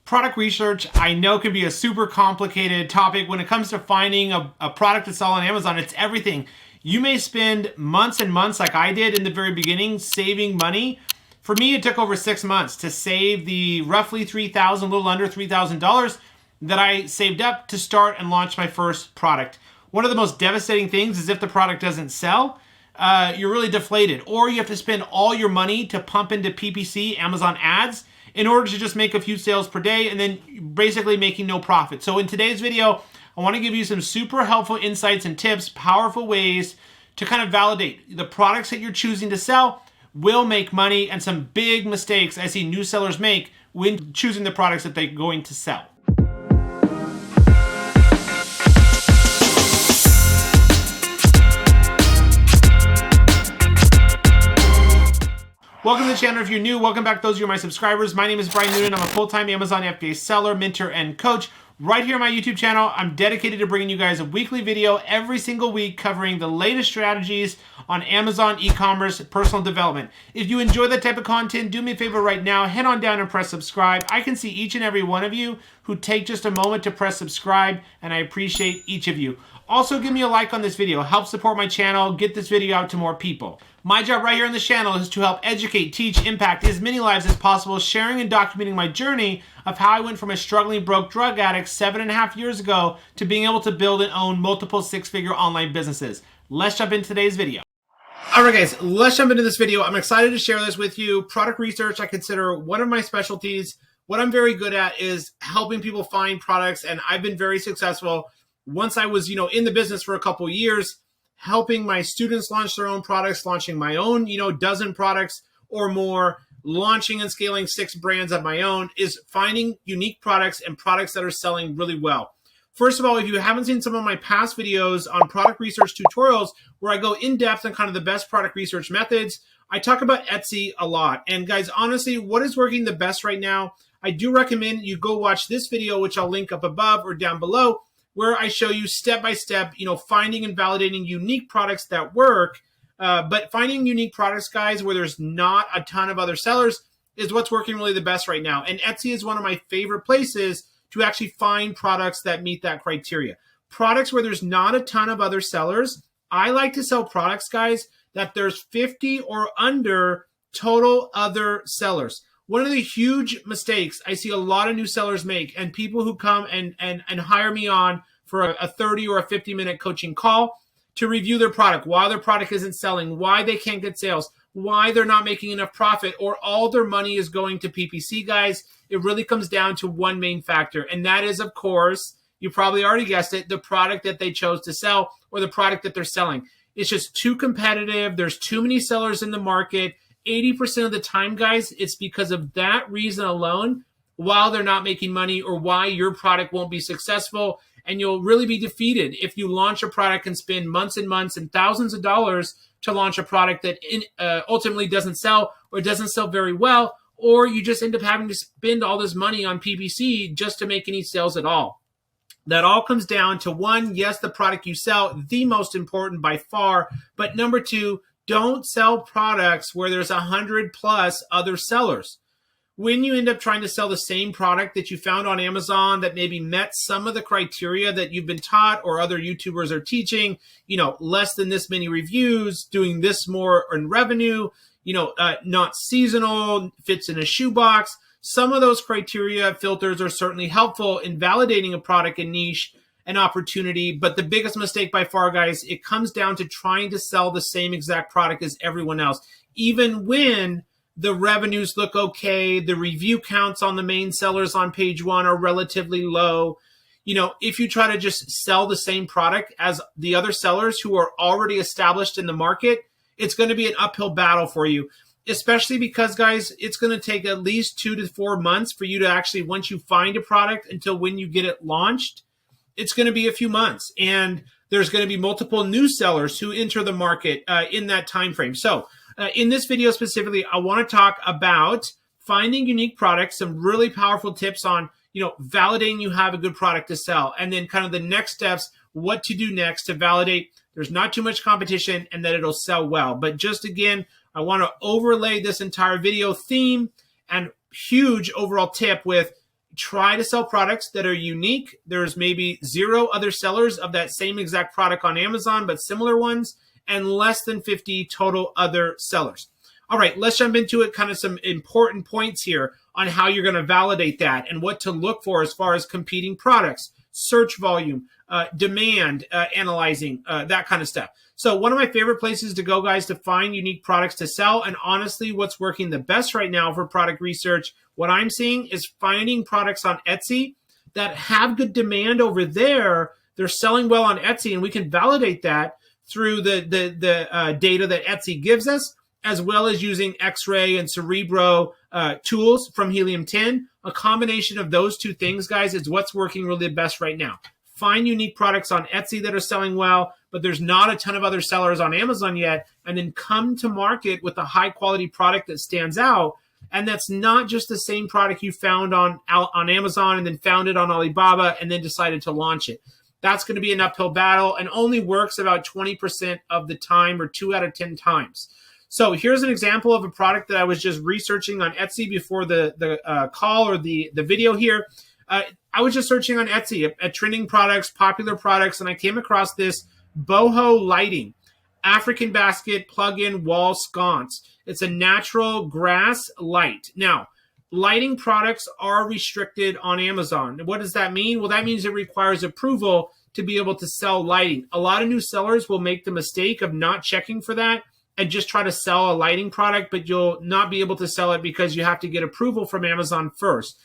Product research, I know, can be a super complicated topic. When it comes to finding a product to sell on Amazon, it's everything. You may spend months and months, like I did in the very beginning, saving money. For me, it took over 6 months to save the roughly $3,000, a little under $3,000 that I saved up to start and launch my first product. One of the most devastating things is if the product doesn't sell, you're really deflated. Or you have to spend all your money to pump into PPC, Amazon ads, in order to just make a few sales per day and then basically making no profit. So in today's video, I want to give you some super helpful insights and tips, powerful ways to kind of validate the products that you're choosing to sell will make money, and some big mistakes I see new sellers make when choosing the products that they're going to sell. Welcome to the channel if you're new. Welcome back those of you who are my subscribers. My name is Brian Noonan. I'm a full-time Amazon FBA seller, mentor, and coach. Right here on my YouTube channel, I'm dedicated to bringing you guys a weekly video every single week covering the latest strategies on Amazon e-commerce personal development. If you enjoy that type of content, do me a favor right now, head on down and press subscribe. I can see each and every one of you who take just a moment to press subscribe, and I appreciate each of you. Also, give me a like on this video. Help support my channel, get this video out to more people. My job right here on this channel is to help educate, teach, impact as many lives as possible, sharing and documenting my journey of how I went from a struggling broke drug addict 7.5 years ago to being able to build and own multiple six-figure online businesses. Let's jump into today's video. All right, guys, let's jump into this video. I'm excited to share this with you. Product research, I consider one of my specialties. What I'm very good at is helping people find products, and I've been very successful. Once I was, in the business for a couple years, helping my students launch their own products, launching my own, dozen products or more, launching and scaling 6 brands of my own, is finding unique products and products that are selling really well. First of all, if you haven't seen some of my past videos on product research tutorials where I go in depth on kind of the best product research methods, I talk about Etsy a lot. And guys, honestly, what is working the best right now, I do recommend you go watch this video, which I'll link up above or down below, where I show you step-by-step, finding and validating unique products that work. But finding unique products, guys, where there's not a ton of other sellers is what's working really the best right now. And Etsy is one of my favorite places to actually find products that meet that criteria. Products where there's not a ton of other sellers. I like to sell products, guys, that there's 50 or under total other sellers. One of the huge mistakes I see a lot of new sellers make, and people who come and hire me on for a 30 or a 50-minute coaching call to review their product, why their product isn't selling, why they can't get sales, why they're not making enough profit, or all their money is going to PPC, guys. It really comes down to one main factor, and that is, of course, you probably already guessed it, the product that they chose to sell or the product that they're selling. It's just too competitive. There's too many sellers in the market. 80% of the time, guys, it's because of that reason alone while they're not making money or why your product won't be successful. And you'll really be defeated if you launch a product and spend months and months and thousands of dollars to launch a product that ultimately doesn't sell or doesn't sell very well, or you just end up having to spend all this money on PPC just to make any sales at all. That all comes down to one, yes, the product you sell, the most important by far, but number two, don't sell products where there's 100+ other sellers. When you end up trying to sell the same product that you found on Amazon that maybe met some of the criteria that you've been taught or other YouTubers are teaching, less than this many reviews, doing this more in revenue, not seasonal, fits in a shoebox. Some of those criteria filters are certainly helpful in validating a product and niche an opportunity, but the biggest mistake by far, guys, it comes down to trying to sell the same exact product as everyone else, even when the revenues look okay, the review counts on the main sellers on page 1 are relatively low. If you try to just sell the same product as the other sellers who are already established in the market, it's going to be an uphill battle for you, especially because, guys, it's going to take at least 2 to 4 months for you to actually, once you find a product until when you get it launched, it's going to be a few months, and there's going to be multiple new sellers who enter the market in that time frame. So in this video specifically, I want to talk about finding unique products, some really powerful tips on, validating you have a good product to sell, and then kind of the next steps, what to do next to validate there's not too much competition and that it'll sell well. But just again, I want to overlay this entire video theme and huge overall tip with try to sell products that are unique. There's maybe 0 other sellers of that same exact product on Amazon, but similar ones, and less than 50 total other sellers. All right, let's jump into it. Kind of some important points here on how you're going to validate that and what to look for as far as competing products, search volume, demand, analyzing, that kind of stuff. So one of my favorite places to go, guys, to find unique products to sell, and honestly, what's working the best right now for product research, what I'm seeing is finding products on Etsy that have good demand over there. They're selling well on Etsy, and we can validate that through the data that Etsy gives us, as well as using X-Ray and Cerebro tools from Helium 10. A combination of those two things, guys, is what's working really the best right now. Find unique products on Etsy that are selling well, but there's not a ton of other sellers on Amazon yet, and then come to market with a high-quality product that stands out, and that's not just the same product you found on Amazon and then found it on Alibaba and then decided to launch it. That's going to be an uphill battle and only works about 20% of the time, or 2 out of 10 times. So here's an example of a product that I was just researching on Etsy before the call or the video here. I was just searching on Etsy at trending products, popular products, and I came across this boho lighting, African basket plug-in wall sconce. It's a natural grass light. Now, lighting products are restricted on Amazon. What does that mean? Well, that means it requires approval to be able to sell lighting. A lot of new sellers will make the mistake of not checking for that and just try to sell a lighting product, but you'll not be able to sell it because you have to get approval from Amazon first.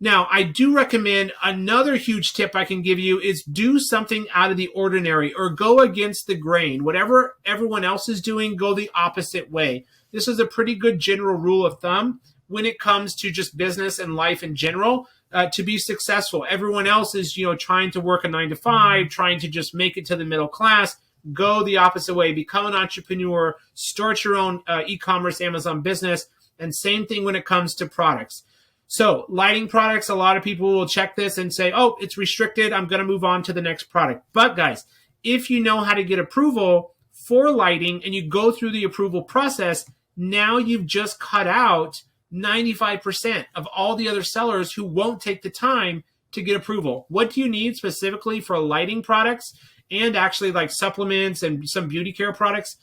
Now, I do recommend another huge tip I can give you is do something out of the ordinary or go against the grain. Whatever everyone else is doing, go the opposite way. This is a pretty good general rule of thumb when it comes to just business and life in general to be successful. Everyone else is, trying to work a 9-to-5, trying to just make it to the middle class. Go the opposite way. Become an entrepreneur. Start your own e-commerce Amazon business. And same thing when it comes to products. So lighting products, a lot of people will check this and say, oh, it's restricted. I'm going to move on to the next product. But guys, if you know how to get approval for lighting and you go through the approval process, now you've just cut out 95% of all the other sellers who won't take the time to get approval. What do you need specifically for lighting products and actually like supplements and some beauty care products?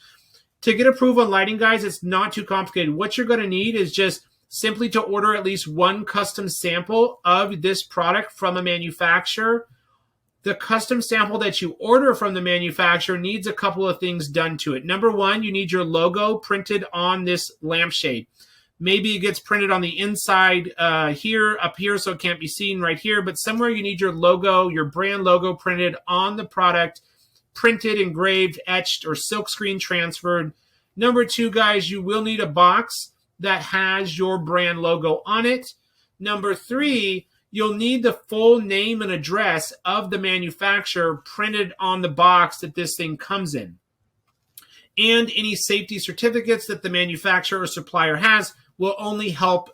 To get approval on lighting, guys, it's not too complicated. What you're going to need is just simply to order at least one custom sample of this product from a manufacturer. The custom sample that you order from the manufacturer needs a couple of things done to it. Number one, you need your logo printed on this lampshade. Maybe it gets printed on the inside up here, so it can't be seen right here, but somewhere you need your logo, your brand logo printed on the product, printed, engraved, etched, or silkscreen transferred. Number two, guys, you will need a box that has your brand logo on it. Number three, you'll need the full name and address of the manufacturer printed on the box that this thing comes in. And any safety certificates that the manufacturer or supplier has will only help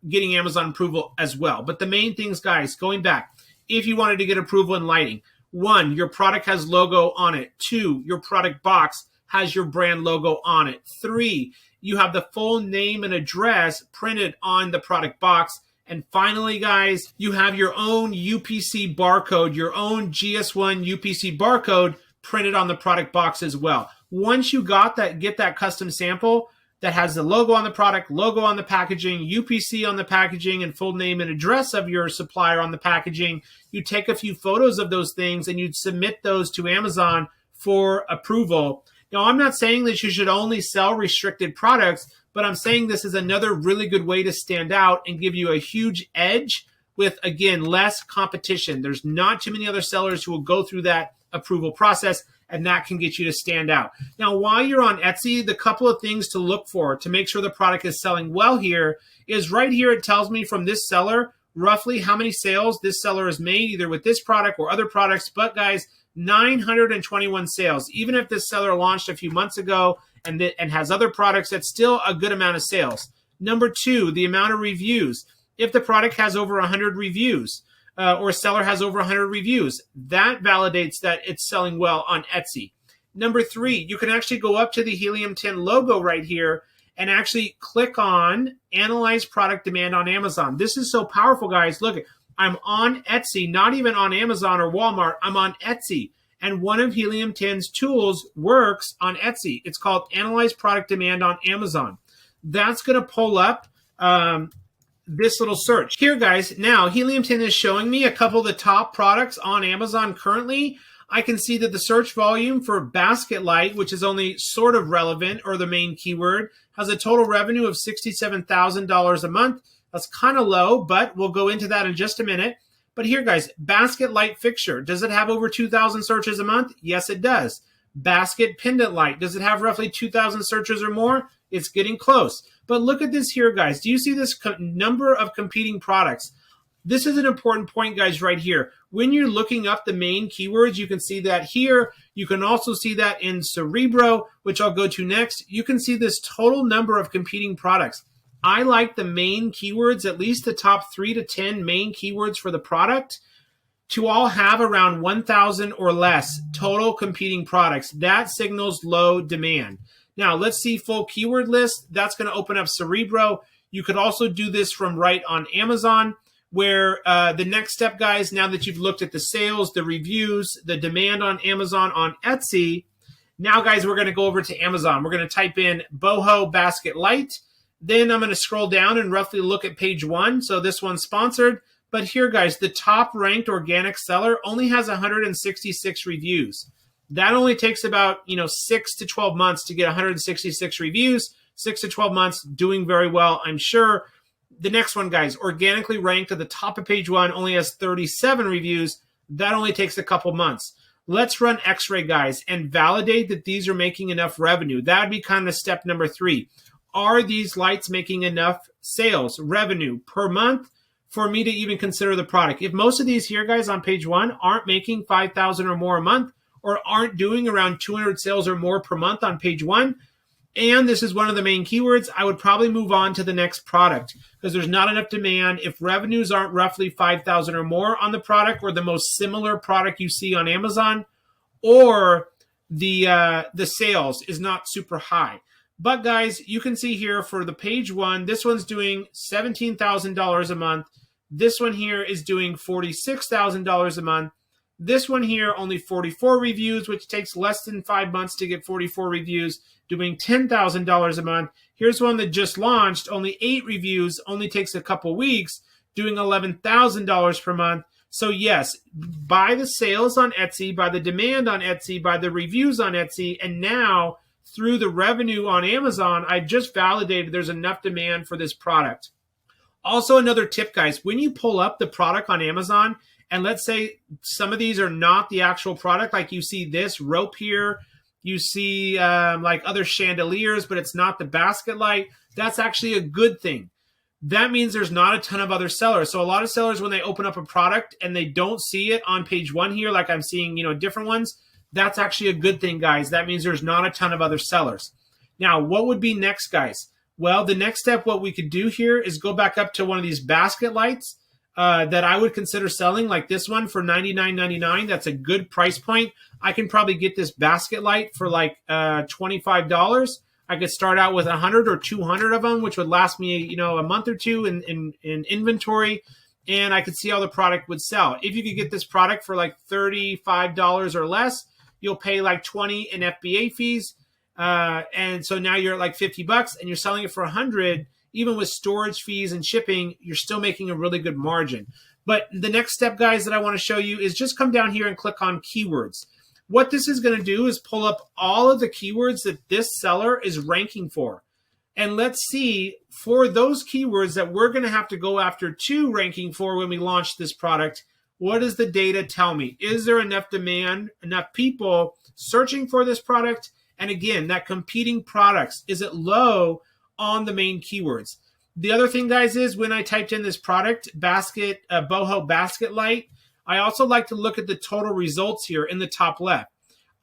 getting Amazon approval as well. But the main things, guys, going back, if you wanted to get approval in lighting, 1, your product has logo on it. 2, your product box has your brand logo on it. 3, you have the full name and address printed on the product box. And finally, guys, you have your own UPC barcode, your own GS1 UPC barcode printed on the product box as well. Once you get that custom sample that has the logo on the product, logo on the packaging, UPC on the packaging, and full name and address of your supplier on the packaging, you take a few photos of those things and you'd submit those to Amazon for approval. Now, I'm not saying that you should only sell restricted products, but I'm saying this is another really good way to stand out and give you a huge edge with, again, less competition. There's not too many other sellers who will go through that approval process, and that can get you to stand out. Now, while you're on Etsy, the couple of things to look for to make sure the product is selling well here is right here. It tells me from this seller roughly how many sales this seller has made, either with this product or other products. But guys, 921 sales. Even if this seller launched a few months ago and has other products, that's still a good amount of sales. Number 2, the amount of reviews. If the product has over 100 reviews, or a seller has over 100 reviews, that validates that it's selling well on Etsy. Number 3, you can actually go up to the Helium 10 logo right here and actually click on Analyze Product Demand on Amazon. This is so powerful, guys. Look, I'm on Etsy, not even on Amazon or Walmart. I'm on Etsy. And one of Helium 10's tools works on Etsy. It's called Analyze Product Demand on Amazon. That's going to pull up this little search. Here, guys, now Helium 10 is showing me a couple of the top products on Amazon currently. I can see that the search volume for basket light, which is only sort of relevant or the main keyword, has a total revenue of $67,000 a month. That's kind of low, but we'll go into that in just a minute. But here, guys, basket light fixture. Does it have over 2,000 searches a month? Yes, it does. Basket pendant light. Does it have roughly 2,000 searches or more? It's getting close. But look at this here, guys. Do you see this number of competing products? This is an important point, guys, right here. When you're looking up the main keywords, you can see that here. You can also see that in Cerebro, which I'll go to next. You can see this total number of competing products. I like the main keywords, at least the top 3 to 10 main keywords for the product, to all have around 1,000 or less total competing products. That signals low demand. Now, let's see full keyword list. That's going to open up Cerebro. You could also do this from right on Amazon, where the next step, guys, now that you've looked at the sales, the reviews, the demand on Amazon, on Etsy, now, guys, we're going to go over to Amazon. We're going to type in boho basket light. Then I'm going to scroll down and roughly look at page 1. So this one's sponsored. But here, guys, the top ranked organic seller only has 166 reviews. That only takes about 6 to 12 months to get 166 reviews. 6 to 12 months, doing very well, I'm sure. The next one, guys, organically ranked at the top of page 1, only has 37 reviews. That only takes a couple months. Let's run X-ray, guys, and validate that these are making enough revenue. That would be kind of step number 3. Are these lights making enough sales, revenue per month for me to even consider the product? If most of these here, guys, on page 1 aren't making 5,000 or more a month, or aren't doing around 200 sales or more per month on page 1, and this is one of the main keywords, I would probably move on to the next product because there's not enough demand. If revenues aren't roughly 5,000 or more on the product, or the most similar product you see on Amazon, or the sales is not super high. But, guys, you can see here for the page 1, this one's doing $17,000 a month. This one here is doing $46,000 a month. This one here, only 44 reviews, which takes less than 5 months to get 44 reviews, doing $10,000 a month. Here's one that just launched, only 8 reviews, only takes a couple weeks, doing $11,000 per month. So yes, by the sales on Etsy, by the demand on Etsy, by the reviews on Etsy, and now through the revenue on Amazon, I just validated there's enough demand for this product. Also, another tip, guys, when you pull up the product on Amazon, and let's say some of these are not the actual product, like you see this rope here, you see like other chandeliers, but it's not the basket light, that's actually a good thing. That means there's not a ton of other sellers. So a lot of sellers, when they open up a product and they don't see it on page 1 here, like I'm seeing, different ones, that's actually a good thing, guys. That means there's not a ton of other sellers. Now, what would be next, guys? Well, the next step, what we could do here is go back up to one of these basket lights that I would consider selling, like this one for $99.99. That's a good price point. I can probably get this basket light for like $25. I could start out with 100 or 200 of them, which would last me, a month or two in inventory, and I could see how the product would sell. If you could get this product for like $35 or less, you'll pay like 20 in FBA fees. And so now you're at like $50 and you're selling it for 100, even with storage fees and shipping, you're still making a really good margin. But the next step, guys, that I want to show you is just come down here and click on keywords. What this is going to do is pull up all of the keywords that this seller is ranking for. And let's see, for those keywords that we're going to have to go after to ranking for when we launch this product, what does the data tell me? Is there enough demand, enough people searching for this product? And again, that competing products, is it low on the main keywords? The other thing, guys, is when I typed in this product, boho basket light, I also like to look at the total results here in the top left.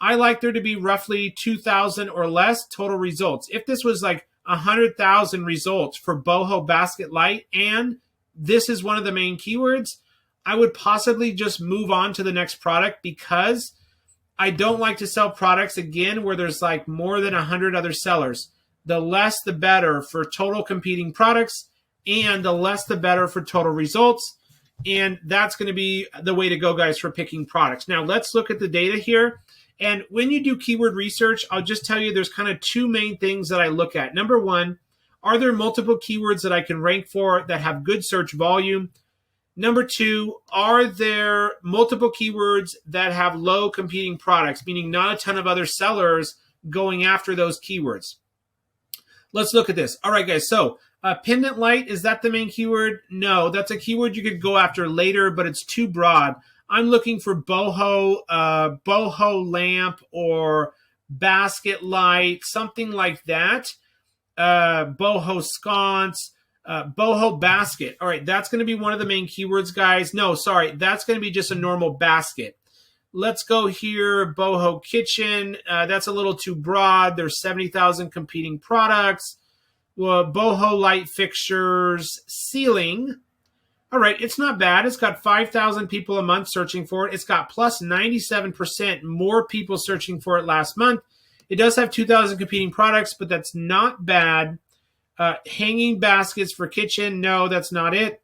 I like there to be roughly 2,000 or less total results. If this was like 100,000 results for boho basket light, and this is one of the main keywords, I would possibly just move on to the next product, because I don't like to sell products, again, where there's like more than 100 other sellers. The less, the better for total competing products, and the less, the better for total results. And that's going to be the way to go, guys, for picking products. Now, let's look at the data here. And when you do keyword research, I'll just tell you there's kind of two main things that I look at. Number one, are there multiple keywords that I can rank for that have good search volume? Number two, are there multiple keywords that have low competing products, meaning not a ton of other sellers going after those keywords? Let's look at this. All right, guys. So pendant light, is that the main keyword? No, that's a keyword you could go after later, but it's too broad. I'm looking for boho lamp or basket light, something like that. Boho sconce, boho basket. All right, that's going to be one of the main keywords, guys. No, sorry, that's going to be just a normal basket. Let's go here, boho kitchen. That's a little too broad. There's 70,000 competing products. Well, boho light fixtures, ceiling. All right, it's not bad. It's got 5,000 people a month searching for it. It's got plus 97% more people searching for it last month. It does have 2,000 competing products, but that's not bad. Hanging baskets for kitchen. No, that's not it.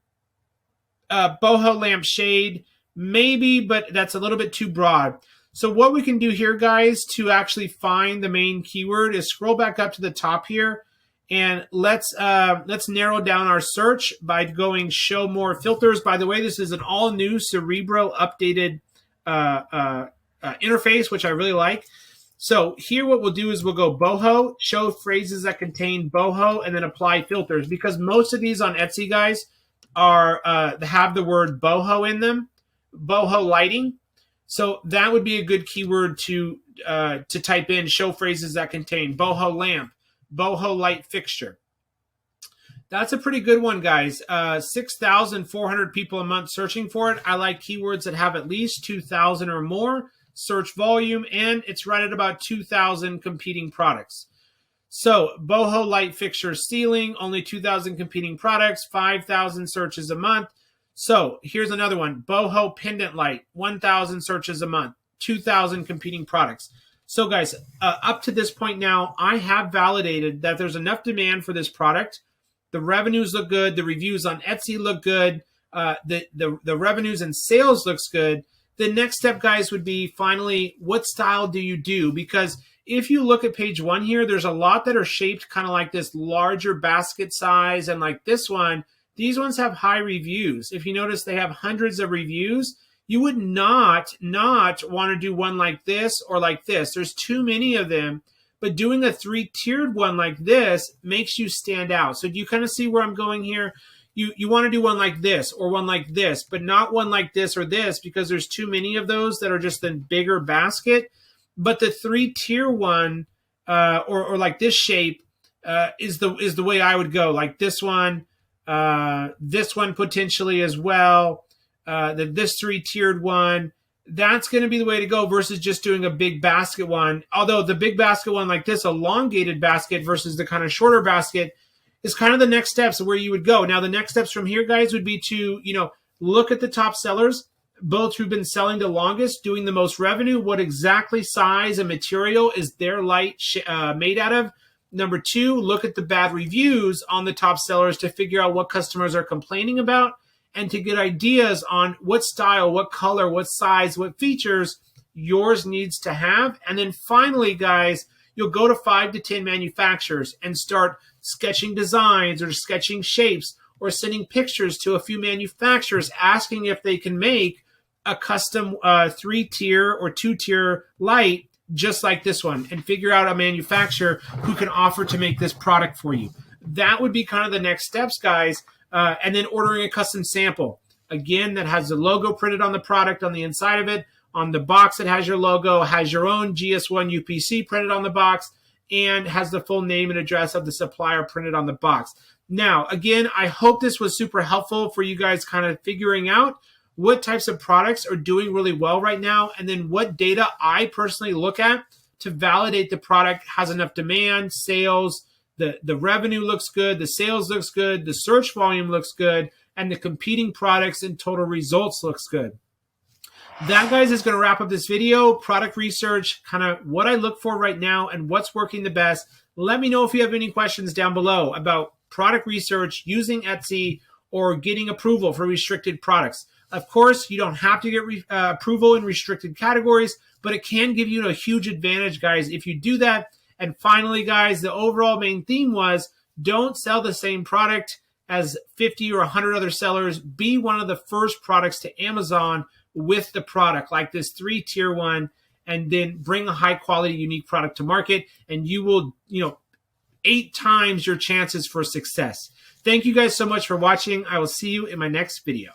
Boho lamp shade. Maybe, but that's a little bit too broad. So what we can do here, guys, to actually find the main keyword is scroll back up to the top here. And let's narrow down our search by going show more filters. By the way, this is an all new Cerebro updated interface, which I really like. So here what we'll do is we'll go boho, show phrases that contain boho, and then apply filters. Because most of these on Etsy, guys, are have the word boho in them, boho lighting. So that would be a good keyword to type in, show phrases that contain boho lamp, boho light fixture. That's a pretty good one, guys. 6,400 people a month searching for it. I like keywords that have at least 2,000 or more search volume, and it's right at about 2,000 competing products. So boho light fixture ceiling, only 2,000 competing products, 5,000 searches a month. So here's another one, boho pendant light, 1,000 searches a month, 2,000 competing products. So guys, up to this point now, I have validated that there's enough demand for this product. The revenues look good. The reviews on Etsy look good. The revenues and sales looks good. The next step, guys, would be finally, what style do you do? Because if you look at page one here, there's a lot that are shaped kind of like this larger basket size, and like this one, these ones have high reviews. If you notice, they have hundreds of reviews. You would not want to do one like this or like this. There's too many of them. But doing a three-tiered one like this makes you stand out. So do you kind of see where I'm going here? You want to do one like this or one like this, but not one like this or this, because there's too many of those that are just a bigger basket. But the three-tier one or like this shape is the way I would go. Like this one potentially as well. This three-tiered one. That's going to be the way to go versus just doing a big basket one. Although the big basket one like this, elongated basket versus the kind of shorter basket, is kind of the next steps of where you would go. Now, the next steps from here, guys, would be to, look at the top sellers, both who've been selling the longest, doing the most revenue, what exactly size and material is their light made out of. Number two, look at the bad reviews on the top sellers to figure out what customers are complaining about and to get ideas on what style, what color, what size, what features yours needs to have. And then finally, guys, you'll go to 5 to 10 manufacturers and start sketching designs or sketching shapes or sending pictures to a few manufacturers asking if they can make a custom 3-tier or 2-tier light just like this one, and figure out a manufacturer who can offer to make this product for you. That would be kind of the next steps, guys. And then ordering a custom sample. Again, that has the logo printed on the product on the inside of it. On the box, it has your logo, has your own GS1 UPC printed on the box, and has the full name and address of the supplier printed on the box. Now, again, I hope this was super helpful for you guys kind of figuring out what types of products are doing really well right now, and then what data I personally look at to validate the product has enough demand, sales, the revenue looks good, the sales looks good, the search volume looks good, and the competing products and total results looks good. That, guys, is going to wrap up this video. Product research, kind of what I look for right now and what's working the best. Let me know if you have any questions down below about product research using Etsy or getting approval for restricted products. Of course, you don't have to get approval in restricted categories, but it can give you a huge advantage, guys, if you do that. And finally, guys, the overall main theme was don't sell the same product as 50 or 100 other sellers. Be one of the first products to Amazon with the product, like this 3-tier one, and then bring a high quality, unique product to market, and you will, 8 times your chances for success. Thank you guys so much for watching. I will see you in my next video.